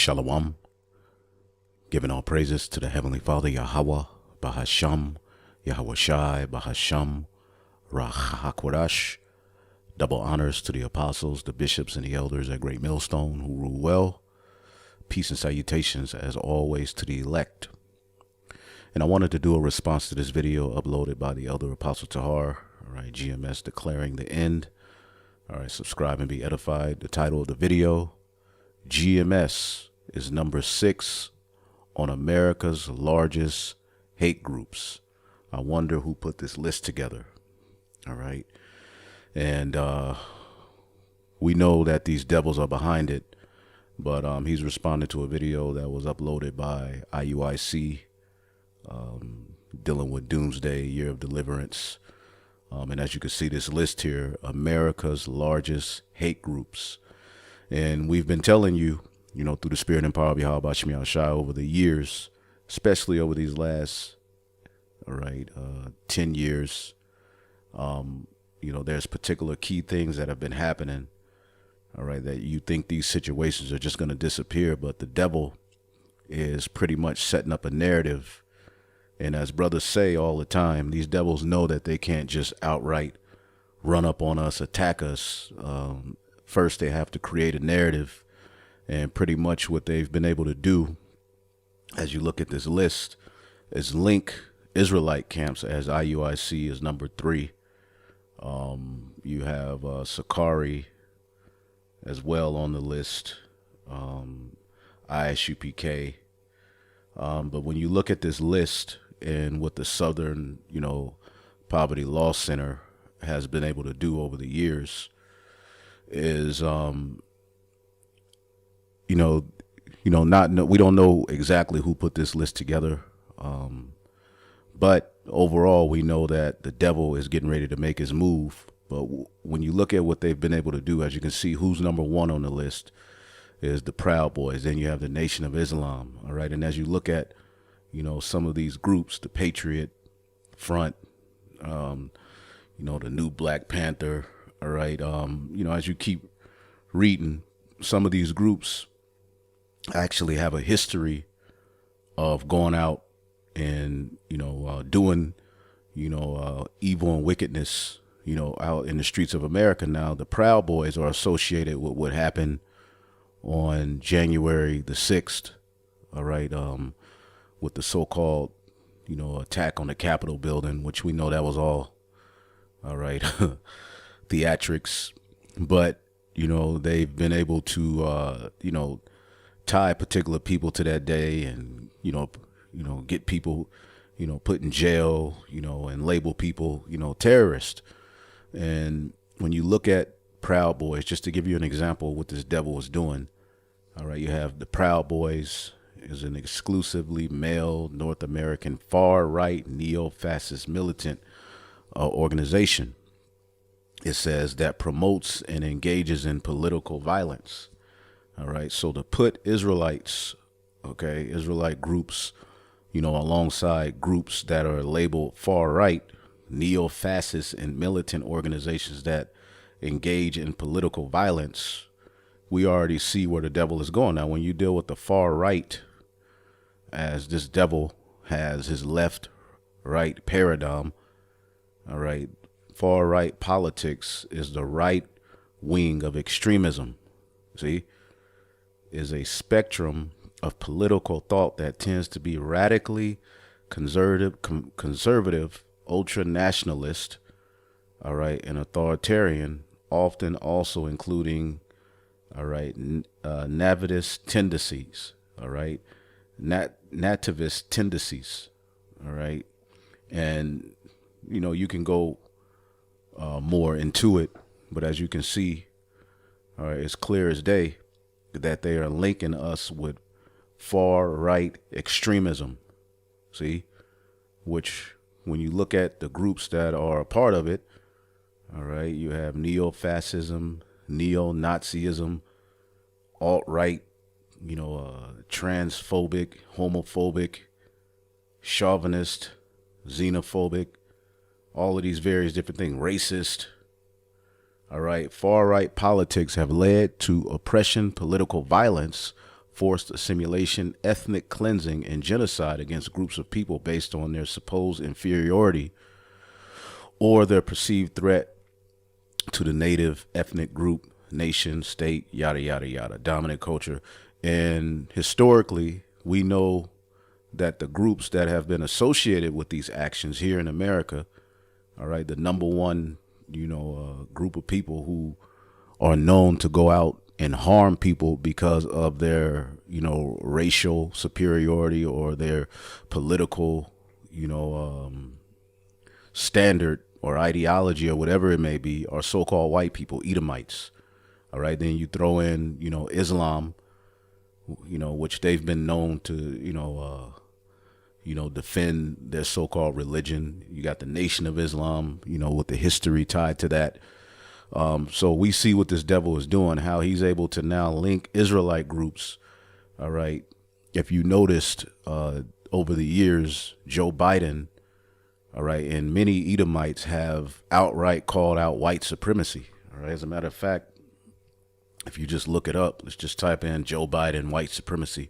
Shalom, giving all praises to the Heavenly Father, Yahawah, Bahasham, Yahawashi, Bahasham, Rawchaa, Qadash. Double honors to the apostles, the bishops, and the elders at Great Millstone who rule well. Peace and salutations, as always, to the elect. And I wanted to do a response to this video uploaded by the elder apostle Tahar, all right, GMS declaring the end. All right, subscribe and be edified. The title of the video, GMS is number 6 on America's largest hate groups. I wonder who put this list together. All right. And we know that these devils are behind it, but he's responded to a video that was uploaded by IUIC dealing with Doomsday, Year of Deliverance. And as you can see this list here, America's largest hate groups. And we've been telling you, through the spirit and power of Yahawashi over the years, especially over these last, 10 years, there's particular key things that have been happening, that you think these situations are just going to disappear, but the devil is pretty much setting up a narrative. And as brothers say all the time, these devils know that they can't just outright run up on us, attack us. First, they have to create a narrative. And pretty much what they've been able to do, as you look at this list, is link Israelite camps, as IUIC is number 3. You have Sakari as well on the list, ISUPK. But when you look at this list and what the Southern, Poverty Law Center has been able to do over the years is, we don't know exactly who put this list together. But overall, we know that the devil is getting ready to make his move. But when you look at what they've been able to do, as you can see, who's number 1 on the list is the Proud Boys. Then you have the Nation of Islam. All right. And as you look at, some of these groups, the Patriot Front, the New Black Panther. All right. As you keep reading, some of these groups actually have a history of going out and, doing, evil and wickedness, out in the streets of America. Now, the Proud Boys are associated with what happened on January the 6th, all right, with the so-called, attack on the Capitol building, which we know that was all right, theatrics. But, they've been able to, tie particular people to that day and, get people, put in jail, and label people, terrorists. And when you look at Proud Boys, just to give you an example of what this devil is doing, all right, you have the Proud Boys is an exclusively male North American far-right neo-fascist militant organization. It says that promotes and engages in political violence. All right, so to put Israelites, Israelite groups, alongside groups that are labeled far-right, neo-fascist and militant organizations that engage in political violence, we already see where the devil is going. Now, when you deal with the far-right, as this devil has his left-right paradigm, all right, far-right politics is the right wing of extremism, see? Is a spectrum of political thought that tends to be radically conservative, ultra-nationalist, all right, and authoritarian, often also including, all right, nativist tendencies, all right, nativist tendencies, all right, and, you can go more into it, but as you can see, all right, it's clear as day that they are linking us with far-right extremism, see, which when you look at the groups that are a part of it, all right, you have neo-fascism, neo-Nazism, alt-right, transphobic, homophobic, chauvinist, xenophobic, all of these various different things, racist. All right, far-right politics have led to oppression, political violence, forced assimilation, ethnic cleansing, and genocide against groups of people based on their supposed inferiority or their perceived threat to the native ethnic group, nation, state, yada, yada, yada, dominant culture. And historically, we know that the groups that have been associated with these actions here in America, all right, the number one, group of people who are known to go out and harm people because of their, racial superiority or their political, standard or ideology or whatever it may be, are so-called white people, Edomites. All right. Then you throw in, Islam, which they've been known to, defend their so-called religion. You got the Nation of Islam, with the history tied to that. So we see what this devil is doing, how he's able to now link Israelite groups. All right. If you noticed over the years, Joe Biden, all right, and many Edomites have outright called out white supremacy. All right. As a matter of fact, if you just look it up, let's just type in Joe Biden, white supremacy.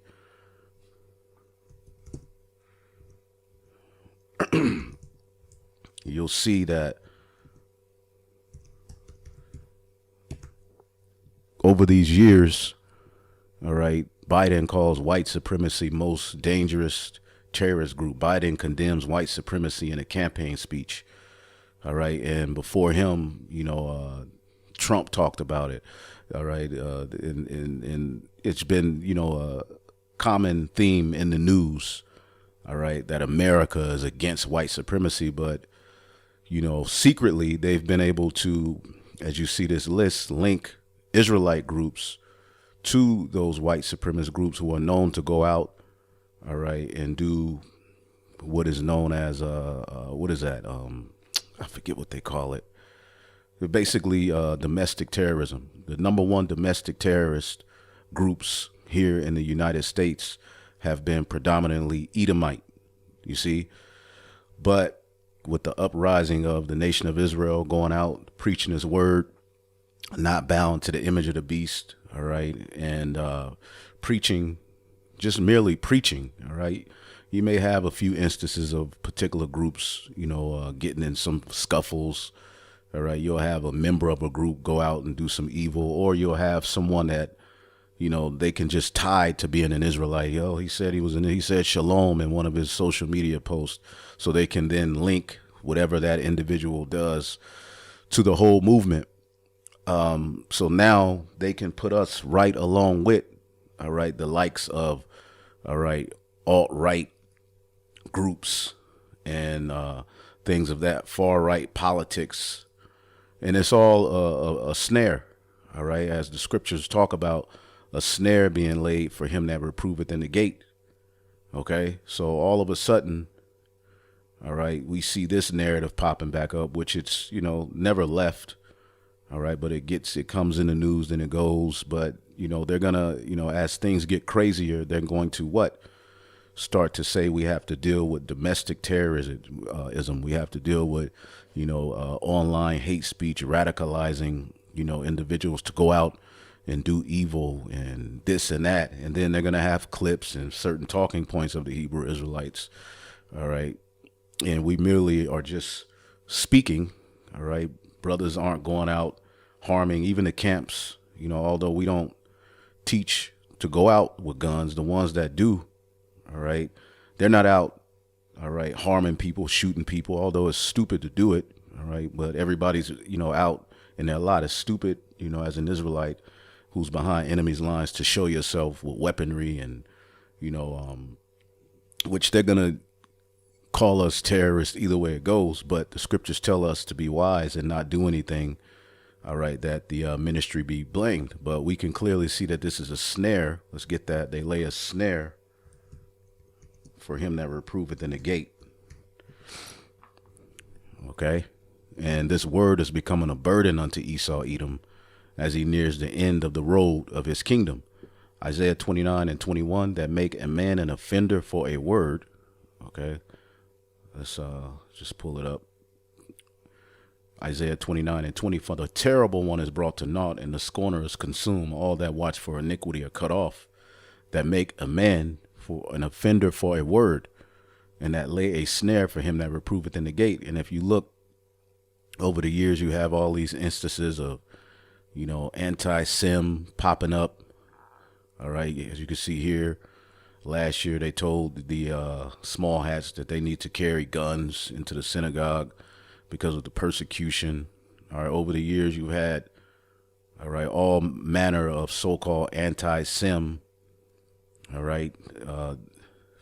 You'll see that over these years, all right, Biden calls white supremacy most dangerous terrorist group. Biden condemns white supremacy in a campaign speech. All right. And before him, Trump talked about it. All right. And it's been, a common theme in the news. All right. That America is against white supremacy. But, secretly, they've been able to, as you see this list, link Israelite groups to those white supremacist groups who are known to go out, all right, and do what is known as, what is that? I forget what they call it. But basically, domestic terrorism. The number one domestic terrorist groups here in the United States have been predominantly Edomite, you see. But with the uprising of the nation of Israel, going out, preaching his word, not bound to the image of the beast, all right, and preaching, just merely preaching, all right. You may have a few instances of particular groups, getting in some scuffles, all right. You'll have a member of a group go out and do some evil, or you'll have someone that, they can just tie to being an Israelite. He said he said shalom in one of his social media posts, so they can then link whatever that individual does to the whole movement. So now they can put us right along with, all right, the likes of, all right, alt-right groups and things of that far-right politics. And it's all a snare, all right, as the scriptures talk about, a snare being laid for him that reproveth in the gate. Okay, so all of a sudden, all right, we see this narrative popping back up, which it's, never left. All right, but it comes in the news, then it goes. But, they're going to, as things get crazier, they're going to start to say we have to deal with domestic terrorism. We have to deal with, online hate speech, radicalizing, individuals to go out and do evil and this and that. And then they're going to have clips and certain talking points of the Hebrew Israelites. All right. And we merely are just speaking. All right. Brothers aren't going out harming even the camps, although we don't teach to go out with guns. The ones that do, all right, they're not out, all right, harming people, shooting people, although it's stupid to do it, all right, but everybody's, out, and there are a lot of stupid, as an Israelite who's behind enemy's lines to show yourself with weaponry and, which they're going to call us terrorists either way it goes, but the scriptures tell us to be wise and not do anything, all right, that the ministry be blamed. But we can clearly see that this is a snare. Let's get that. They lay a snare for him that reproveth in the gate. Okay. And this word is becoming a burden unto Esau, Edom, as he nears the end of the road of his kingdom. Isaiah 29:21, that make a man an offender for a word. Okay. Let's just pull it up. Isaiah 29:20, for the terrible one is brought to naught, and the scorner is consumed. All that watch for iniquity are cut off. that make a man for an offender for a word, and that lay a snare for him that reproveth in the gate. And if you look over the years, you have all these instances of, you know, anti-sim popping up. All right, as you can see here, last year they told the small hats that they need to carry guns into the synagogue because of the persecution. All right, over the years you've had, all right, all manner of so-called anti-sim. All right,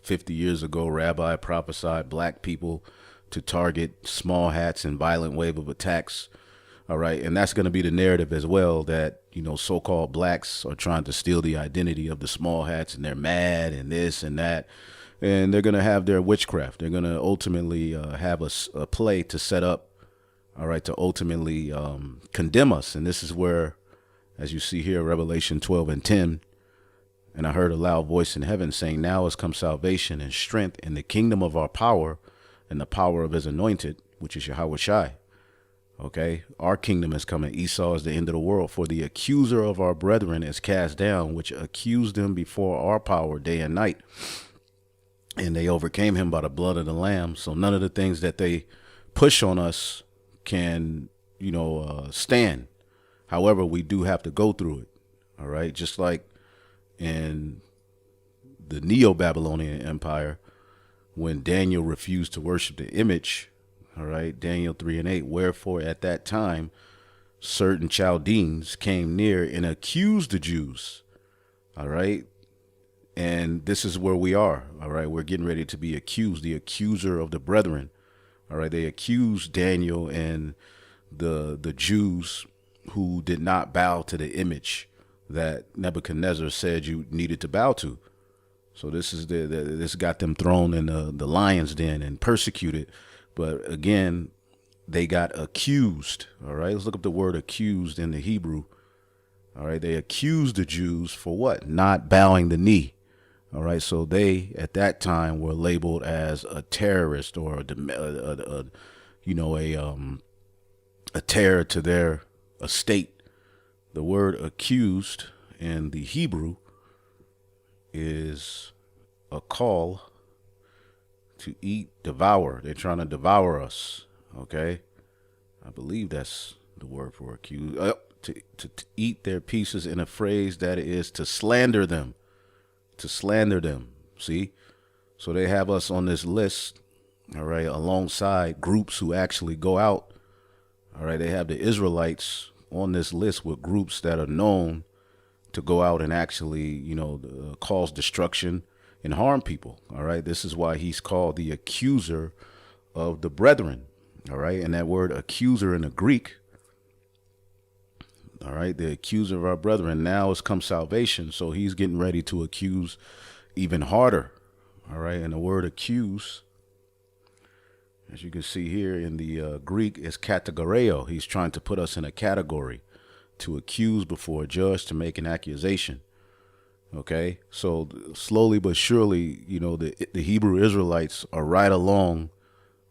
50 years ago, Rabbi prophesied black people to target small hats and violent wave of attacks. All right, and that's going to be the narrative as well, that, you know, so-called blacks are trying to steal the identity of the small hats, and they're mad and this and that, and they're going to have their witchcraft. They're going to ultimately have a play to set up, all right, to ultimately condemn us. And this is where, as you see here, Revelation 12:10, and I heard a loud voice in heaven saying, now has come salvation and strength in the kingdom of our power and the power of his anointed, which is Yahawashi. Okay, our kingdom is coming. Esau is the end of the world. For the accuser of our brethren is cast down, which accused them before our power day and night. And they overcame him by the blood of the Lamb. So none of the things that they push on us can, you know, stand. However, we do have to go through it. All right, just like in the Neo-Babylonian Empire, when Daniel refused to worship the image. All right, Daniel 3:8. Wherefore at that time certain Chaldeans came near and accused the Jews. All right, and this is where we are. All right, we're getting ready to be accused, the accuser of the brethren. All right, they accused Daniel and the Jews who did not bow to the image that Nebuchadnezzar said you needed to bow to. So this is this got them thrown in the lion's den and persecuted. But again, they got accused. All right, let's look up the word accused in the Hebrew. All right, they accused the Jews for what? Not bowing the knee. All right, so they at that time were labeled as a terrorist, or you know, a terror to their estate. The word accused in the Hebrew is a call to eat, devour. They're trying to devour us. Okay, I believe that's the word for accuse. To eat their pieces, in a phrase that is to slander them. To slander them. See, so they have us on this list. All right, alongside groups who actually go out. All right, they have the Israelites on this list with groups that are known to go out and actually, you know, cause destruction and harm people. All right, this is why he's called the accuser of the brethren. All right, and that word accuser in the Greek, all right, the accuser of our brethren, now has come salvation. So he's getting ready to accuse even harder. All right, and the word accuse, as you can see here in the Greek, is kategoreo. He's trying to put us in a category, to accuse before a judge, to make an accusation. Okay, so slowly but surely, you know, the Hebrew Israelites are right along,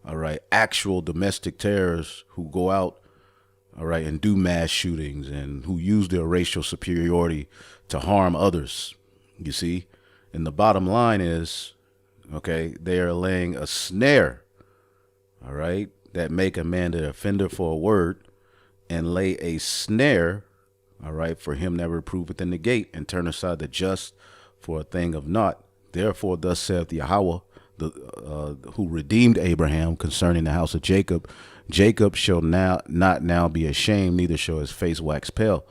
all right, actual domestic terrorists who go out, all right, and do mass shootings, and who use their racial superiority to harm others, you see. And the bottom line is, okay, they are laying a snare, all right, that make a man the offender for a word, and lay a snare, all right, for him that reproveth in the gate, and turn aside the just for a thing of naught. Therefore, thus saith Yahawah, who redeemed Abraham concerning the house of Jacob, Jacob shall not now be ashamed, neither shall his face wax pale.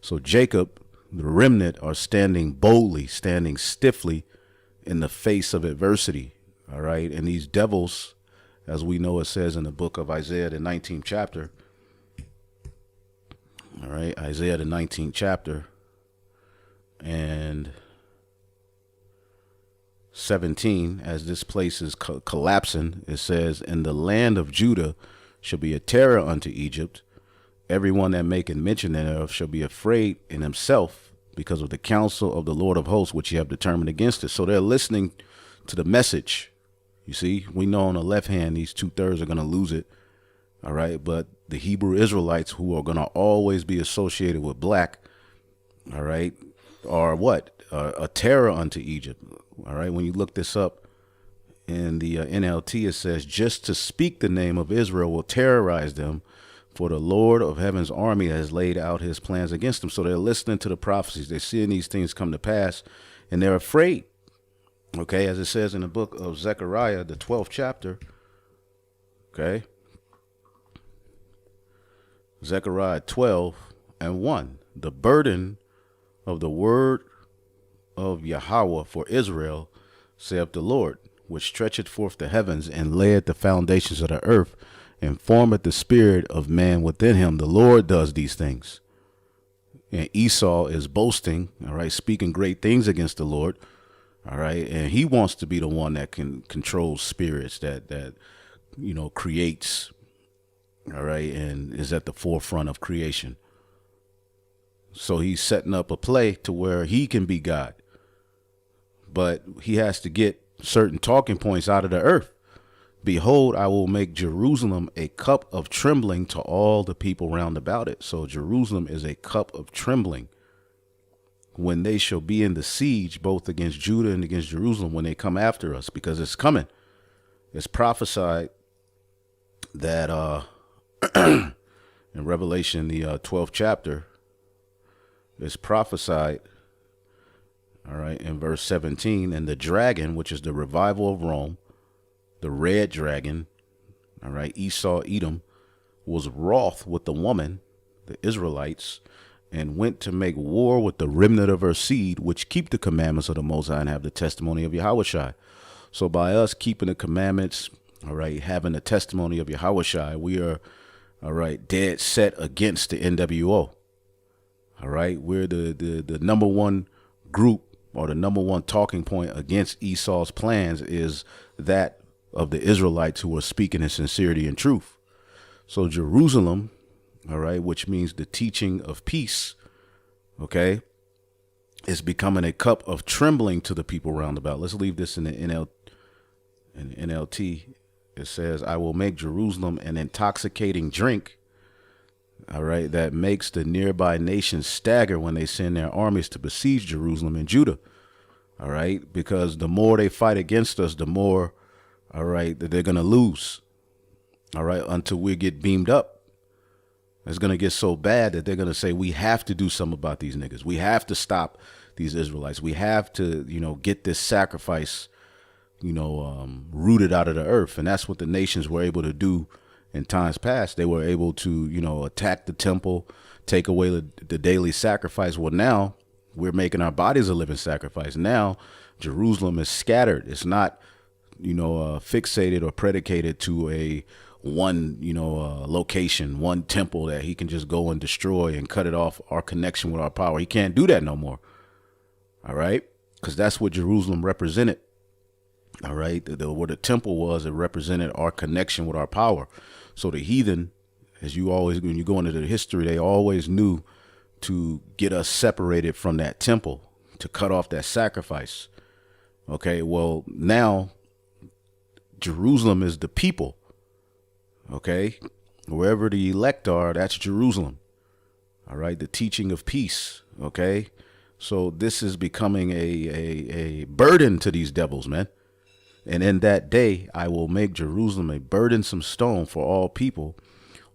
So Jacob, the remnant, are standing boldly, standing stiffly in the face of adversity. All right, and these devils, as we know, it says in the book of Isaiah, the 19th chapter. All right, Isaiah, the 19th chapter, and 17, as this place is collapsing, it says, "And the land of Judah shall be a terror unto Egypt. Everyone that maketh mention thereof shall be afraid in himself, because of the counsel of the Lord of hosts, which ye have determined against it." So they're listening to the message. You see, we know on the left hand, these 2/3 are going to lose it. All right, but the Hebrew Israelites, who are going to always be associated with black, all right, are what? a terror unto Egypt. All right. When you look this up in the NLT, it says, just to speak the name of Israel will terrorize them, for the Lord of heaven's army has laid out his plans against them. So they're listening to the prophecies. They're seeing these things come to pass, and they're afraid. Okay, as it says in the book of Zechariah, the 12th chapter. Okay. Zechariah 12:1. The burden of the word of Yahawah for Israel, saith the Lord, which stretcheth forth the heavens and laid the foundations of the earth, and formeth the spirit of man within him. The Lord does these things. And Esau is boasting, all right, speaking great things against the Lord, all right, and he wants to be the one that can control spirits, that creates, all right, and is at the forefront of creation. So he's setting up a play to where he can be God, but he has to get certain talking points out of the earth. Behold, I will make Jerusalem a cup of trembling to all the people round about it. So Jerusalem is a cup of trembling when they shall be in the siege, both against Judah and against Jerusalem, when they come after us, because it's coming. It's prophesied that in Revelation, the 12th chapter, it's prophesied, all right, in verse 17, and the dragon, which is the revival of Rome, the red dragon, all right, Esau, Edom, was wroth with the woman, the Israelites, and went to make war with the remnant of her seed, which keep the commandments of the Most High and have the testimony of Yahawashi. So by us keeping the commandments, all right, having the testimony of Yahawashi, we are, all right, dead set against the NWO. All right, we're the number one group, or the number one talking point against Esau's plans is that of the Israelites who are speaking in sincerity and truth. So Jerusalem, all right, which means the teaching of peace, okay, is becoming a cup of trembling to the people round about. Let's leave this in the NLT. It says, I will make Jerusalem an intoxicating drink, all right, that makes the nearby nations stagger when they send their armies to besiege Jerusalem and Judah. All right, because the more they fight against us, the more, all right, that they're going to lose. All right, until we get beamed up. It's going to get so bad that they're going to say, we have to do something about these niggas. We have to stop these Israelites. We have to, get this sacrifice, rooted out of the earth. And that's what the nations were able to do in times past. They were able to, attack the temple, take away the daily sacrifice. Well, now we're making our bodies a living sacrifice. Now Jerusalem is scattered. It's not, fixated or predicated to a one, location, one temple that he can just go and destroy and cut it off our connection with our power. He can't do that no more. All right. Because that's what Jerusalem represented. All right. Where the temple was, it represented our connection with our power. So the heathen, as you always, when you go into the history, they always knew to get us separated from that temple, to cut off that sacrifice. Okay. Well, now Jerusalem is the people. Okay. Wherever the elect are, that's Jerusalem. All right. The teaching of peace. Okay. So this is becoming a burden to these devils, man. And in that day, I will make Jerusalem a burdensome stone for all people.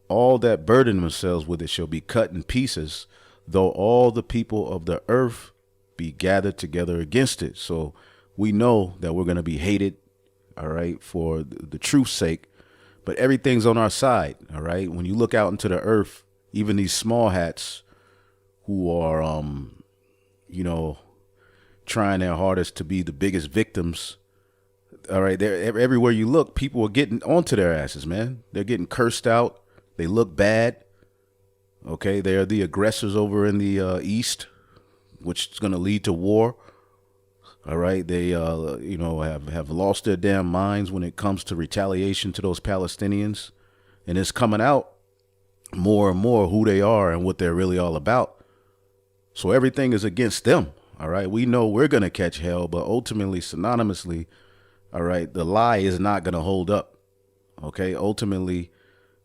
All that burden themselves with it shall be cut in pieces, though all the people of the earth be gathered together against it. So we know that we're going to be hated, all right, for the truth's sake, but everything's on our side, all right? When you look out into the earth, even these small hats who are, trying their hardest to be the biggest victims, all right, everywhere you look, people are getting onto their asses, man. They're getting cursed out. They look bad. Okay, they are the aggressors over in the east, which is going to lead to war. All right, they, have lost their damn minds when it comes to retaliation to those Palestinians. And it's coming out more and more who they are and what they're really all about. So everything is against them. All right, we know we're going to catch hell, but ultimately, synonymously, all right, the lie is not going to hold up. Okay, ultimately,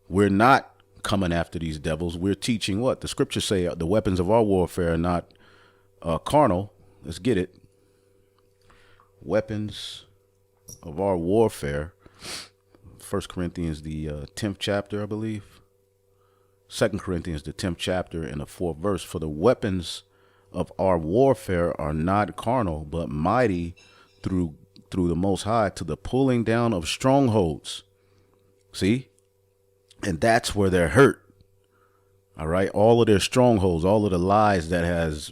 we're not coming after these devils. We're teaching what the scriptures say: the weapons of our warfare are not carnal, let's get it. Weapons of our warfare. 1 Corinthians, the 10th chapter, I believe. 2 Corinthians, the 10th chapter, and the 4th verse. For the weapons of our warfare are not carnal, but mighty through the Most High to the pulling down of strongholds. See? And that's where they're hurt. All right. All of their strongholds, all of the lies that has,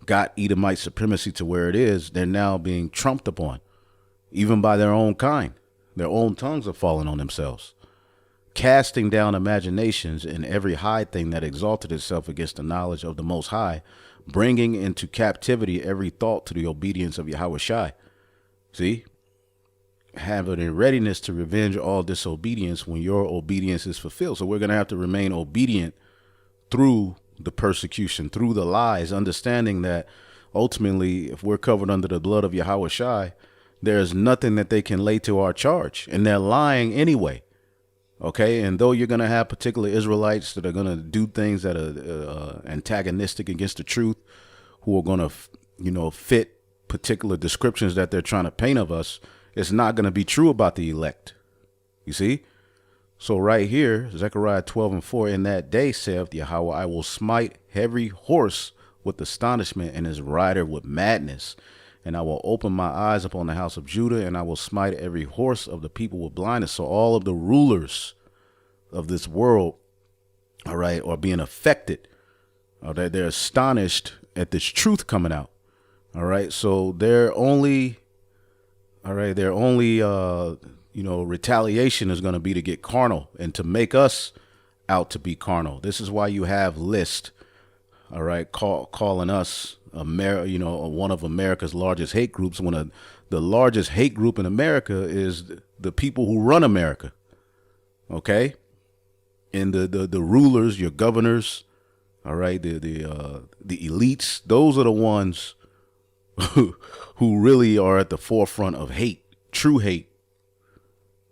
got Edomite supremacy to where it is, they're now being trumped upon, even by their own kind. Their own tongues are falling on themselves, casting down imaginations and every high thing that exalted itself against the knowledge of the Most High, bringing into captivity every thought to the obedience of Yahawashi. See? Having a readiness to revenge all disobedience when your obedience is fulfilled. So we're going to have to remain obedient through the persecution, through the lies, understanding that ultimately, if we're covered under the blood of Yahawashi, there's nothing that they can lay to our charge, and they're lying anyway. Okay. And though you're going to have particular Israelites that are going to do things that are antagonistic against the truth, who are going to, fit particular descriptions that they're trying to paint of us, it's not going to be true about the elect. You see? So right here, Zechariah 12:4, in that day, saith Yahawah, I will smite every horse with astonishment and his rider with madness. And I will open my eyes upon the house of Judah, and I will smite every horse of the people with blindness. So all of the rulers of this world, all right, are being affected. They're astonished at this truth coming out. All right. So they're only, retaliation is going to be to get carnal and to make us out to be carnal. This is why you have List, all right, calling us one of America's largest hate groups, when the largest hate group in America is the people who run America. Okay. And the rulers, your governors, all right, the elites, those are the ones who really are at the forefront of hate, true hate.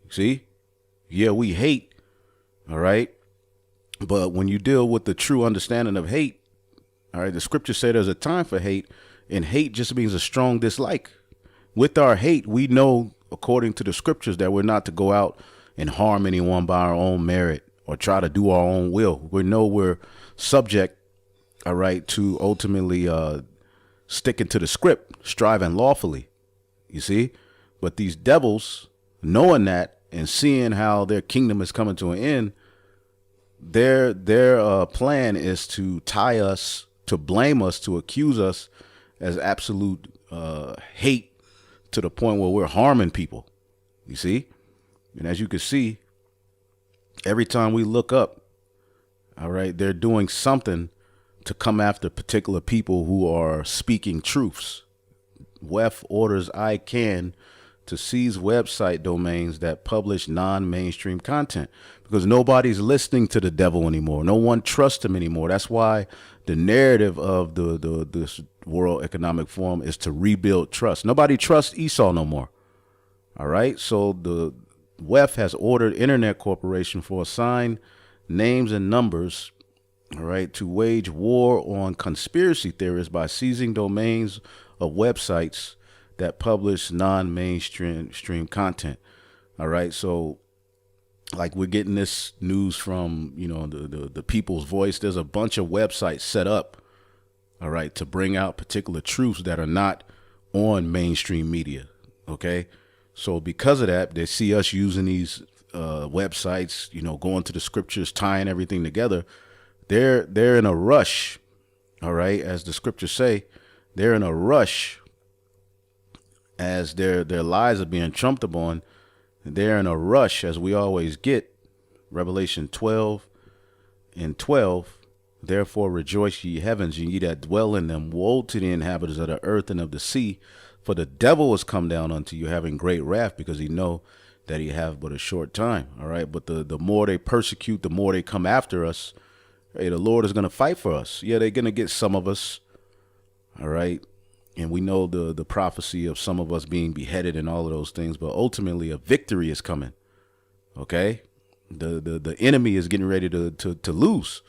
See? Yeah, we hate. All right. But when you deal with the true understanding of hate, all right, the scriptures say there's a time for hate, and hate just means a strong dislike. With our hate, we know, according to the scriptures, that we're not to go out and harm anyone by our own merit or try to do our own will. We know we're subject, all right, to ultimately sticking to the script, striving lawfully. You see? But these devils, knowing that and seeing how their kingdom is coming to an end, their plan is to tie us, to blame us, to accuse us as absolute hate, to the point where we're harming people. You see? And as you can see, every time we look up, all right, they're doing something to come after particular people who are speaking truths. WEF orders ICANN to seize website domains that publish non-mainstream content, because nobody's listening to the devil anymore. No one trusts him anymore. That's why the narrative of this World Economic Forum is to rebuild trust. Nobody trusts Esau no more. All right. So the WEF has ordered Internet Corporation for assigned names and numbers, all right, to wage war on conspiracy theorists by seizing domains of websites that publish non-mainstream content. All right. So like we're getting this news from, the People's Voice. There's a bunch of websites set up, all right, to bring out particular truths that are not on mainstream media. Okay. So because of that, they see us using these websites, going to the scriptures, tying everything together. They're in a rush. All right. As the scriptures say, they're in a rush as their lies are being trumped upon. They're in a rush, as we always get. Revelation 12:12. Therefore rejoice, ye heavens, and ye that dwell in them. Woe to the inhabitants of the earth and of the sea, for the devil is come down unto you, having great wrath, because he know that he have but a short time. All right. But the more they persecute, the more they come after us. Hey, the Lord is going to fight for us. Yeah, they're going to get some of us. All right. And we know the prophecy of some of us being beheaded and all of those things, but ultimately a victory is coming. Okay. The enemy is getting ready to lose.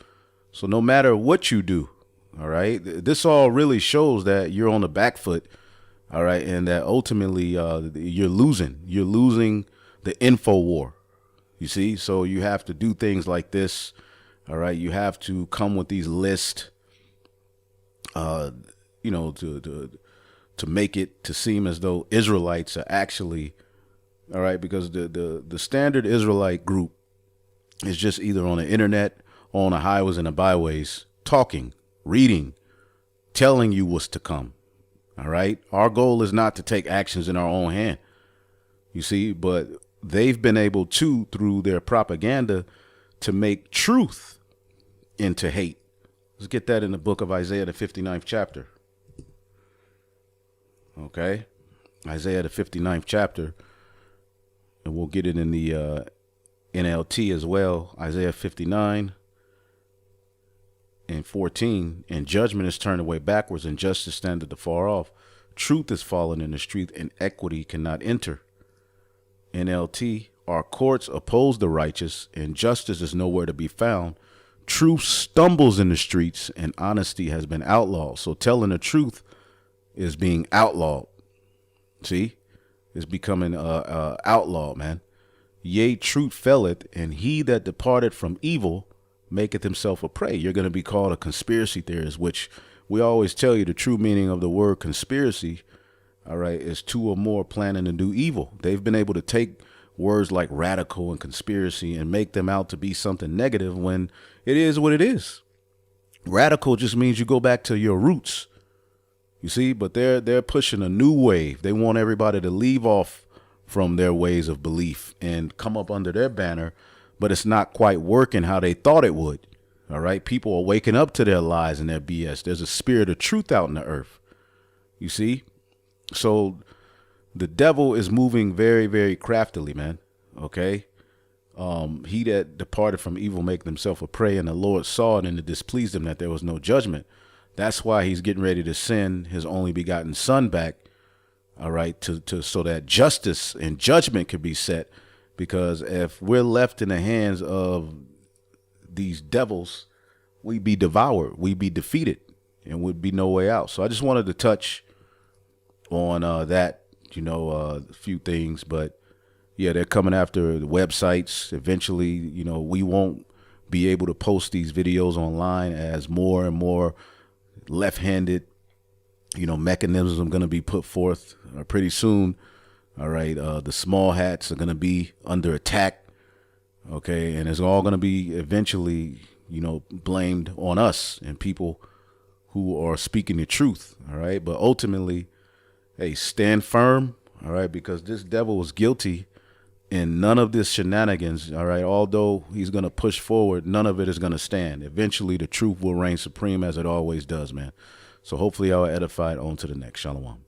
So no matter what you do, All right. This all really shows that you're on the back foot. All right. And that ultimately you're losing. You're losing the info war. You see? So you have to do things like this. All right. You have to come with these lists, you know, to make it to seem as though Israelites are actually, all right, because the standard Israelite group is just either on the internet or on the highways and the byways talking, reading, telling you what's to come. All right. Our goal is not to take actions in our own hand. You see, but they've been able to, through their propaganda, to make truth into hate. Let's get that in the book of Isaiah, the 59th chapter. Okay. Isaiah, the 59th chapter. And we'll get it in the NLT as well. Isaiah 59 and 14. And judgment is turned away backwards, and justice standeth afar off. Truth is fallen in the street, and equity cannot enter. NLT, our courts oppose the righteous, and justice is nowhere to be found. Truth stumbles in the streets, and honesty has been outlawed. So telling the truth is being outlawed. See? It's becoming outlawed, man. Yea, truth felleth, and he that departed from evil maketh himself a prey. You're going to be called a conspiracy theorist, which we always tell you the true meaning of the word conspiracy, all right, is two or more planning to do evil. They've been able to take words like radical and conspiracy and make them out to be something negative when it is what it is. Radical just means you go back to your roots. You see, but they're pushing a new wave. They want everybody to leave off from their ways of belief and come up under their banner, but it's not quite working how they thought it would. All right. People are waking up to their lies and their BS. There's a spirit of truth out in the earth. You see? So the devil is moving very, very craftily, man. Okay. He that departed from evil make himself a prey, and the Lord saw it, and it displeased him that there was no judgment. That's why he's getting ready to send his only begotten son back. All right. To so that justice and judgment could be set, because if we're left in the hands of these devils, we'd be devoured, we'd be defeated, and would be no way out. So I just wanted to touch on that, you know, a few things, but yeah, they're coming after the websites. Eventually, you know, we won't be able to post these videos online as more and more left-handed, you know, mechanisms are going to be put forth pretty soon. All right. The small hats are going to be under attack. Okay. And it's all going to be eventually, you know, blamed on us and people who are speaking the truth. All right. But ultimately, hey, stand firm. All right. Because this devil was guilty in none of this shenanigans. All right. Although he's going to push forward, none of it is going to stand. Eventually, the truth will reign supreme, as it always does, man. So hopefully y'all are edified. On to the next. Shalom.